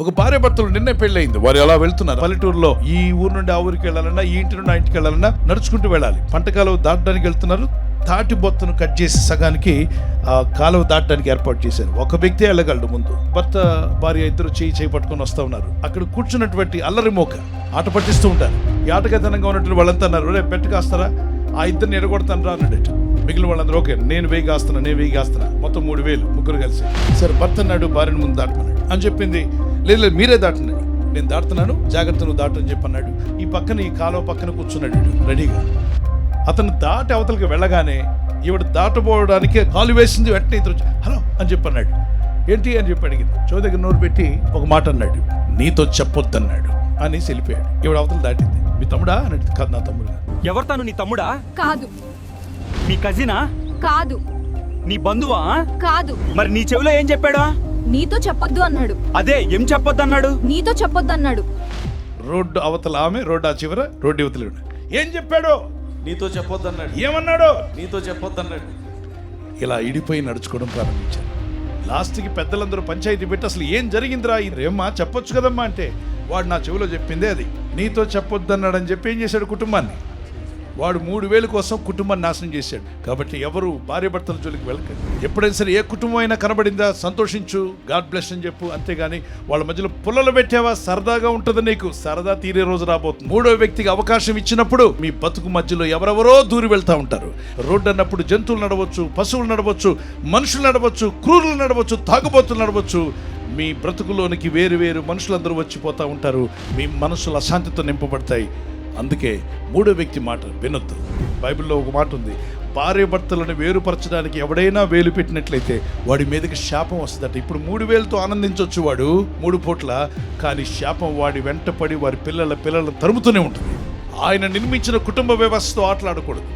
ఒక భార్య భర్తలు నిన్నే పెళ్ళయింది, వారు ఎలా వెళ్తున్నారు పల్లెటూరులో, ఈ ఊరు నుండి ఆ ఊరికి వెళ్ళాలన్నా, ఈ ఇంటి నుండి ఆ ఇంటికి వెళ్ళాలన్నా నడుచుకుంటూ వెళ్ళాలి. పంటకాలం దాటడానికి వెళ్తున్నారు, తాటి బొత్తను కట్ చేసి సగానికి ఆ కాలువ దాటడానికి ఏర్పాటు చేశారు. ఒక వ్యక్తి వెళ్ళగలడు ముందు. భర్త భార్య ఇద్దరు చేయి పట్టుకొని వస్తూ ఉన్నారు. అక్కడ కూర్చున్నటువంటి అల్లరి మోక ఆట పట్టిస్తూ ఉంటారు. ఈ ఆటగతనంగా ఉన్నటువంటి వాళ్ళంతా అన్నారు, రే పెట్టు కాస్తారా, ఆ ఇద్దరిని ఎడగొడతాను రా అన్నాడట. మిగిలిన వాళ్ళందరూ ఓకే నేను 1000 కాస్తున్నా, మొత్తం 3000 ముగ్గురు కలిసి. సరే భర్త అన్నాడు భార్యను ముందు దాటమన్నాడు అని చెప్పింది. లేదు మీరే దాటనండి, నేను దాటుతున్నాను, జాగ్రత్త నువ్వు దాటు అని చెప్పి అన్నాడు. ఈ పక్కన ఈ కాలువ పక్కన కూర్చున్నాడు రెడీగా. అతను దాటి అవతలకి వెళ్ళగానే ఈవిడ దాటపోవడానికి కాలు వేసింది. వెంటనే ఇద్దరు హలో అని చెప్పి అన్నాడు. ఏంటి అని చెప్పి అడిగింది. చెవి దగ్గర నోరు పెట్టి ఒక మాట అన్నాడు, నీతో చెప్పొద్దన్నాడు అని వెళ్ళిపోయాడు. ఈవిడ అవతల దాటింది. మీ తమ్ముడా అని అడిగింది. కాదు నా తమ్ముడు. ఎవరు తను? నీ తమ్ముడా? కాదు. నీ కజినా? కాదు. నీ బంధువా? కాదు. మరి నీ చెవిలో ఏం చెప్పాడా? నీతో చెప్పొద్దు అన్నాడు. అదే ఏం చెప్పొద్దు అన్నాడు? నీతో చెప్పొద్దు అన్నాడు. రోడ్డు అవతల ఆమె, రోడ్డు ఆ చివర, రోడ్డు యువతలు. ఏం చెప్పాడు? నీతో చెప్పొద్దన్నాడు. ఏమన్నాడు? నీతో చెప్పొద్దన్నాడు. ఇలా ఇడిపోయి నడుచుకోవడం ప్రారంభించారు. లాస్ట్కి పెద్దలందరూ పంచాయతీ పెట్టి అసలు ఏం జరిగిందిరా, ఏమ్మా చెప్పొచ్చు కదమ్మా అంటే, వాడు నా చెవిలో చెప్పిందే అది, నీతో చెప్పొద్దన్నాడు అని చెప్పి ఏం చేశాడు కుటుంబాన్ని. వాడు 3000 కోసం కుటుంబాన్ని నాశనం చేశాడు. కాబట్టి ఎవరు భార్య భర్తల జోలికి వెళ్ళకండి. ఎప్పుడైనా సరే ఏ కుటుంబం అయినా కనబడిందా సంతోషించు, గాడ్ బ్లెస్ అని చెప్పు, అంతేగాని వాళ్ళ మధ్యలో పుల్లలు పెట్టావా సరదాగా ఉంటుంది, నీకు సరదా తీరే రోజు రాబోతుంది. 3వ వ్యక్తికి అవకాశం ఇచ్చినప్పుడు మీ బతుకు మధ్యలో ఎవరెవరో దూరి వెళ్తూ ఉంటారు. రోడ్డు అన్నప్పుడు జంతువులు నడవచ్చు, పశువులు నడవచ్చు, మనుషులు నడవచ్చు, క్రూరులు నడవచ్చు, తాగుబోతులు నడవచ్చు. మీ బ్రతుకులోనికి వేరు వేరు మనుషులందరూ వచ్చిపోతూ ఉంటారు. మీ మనసులు అశాంతితో నింపబడతాయి. అందుకే 3వ వ్యక్తి మాట వినొద్దు. బైబిల్లో ఒక మాట ఉంది, భార్య భర్తలను వేరుపరచడానికి ఎవడైనా వేలు పెట్టినట్లయితే వాడి మీదకి శాపం వస్తుందట. ఇప్పుడు 3000తో ఆనందించవచ్చు వాడు 3 పూట్ల, కానీ శాపం వాడి వెంటపడి వారి పిల్లల తరుముతూనే ఉంటుంది. ఆయన నిర్మించిన కుటుంబ వ్యవస్థతో ఆటలాడకూడదు.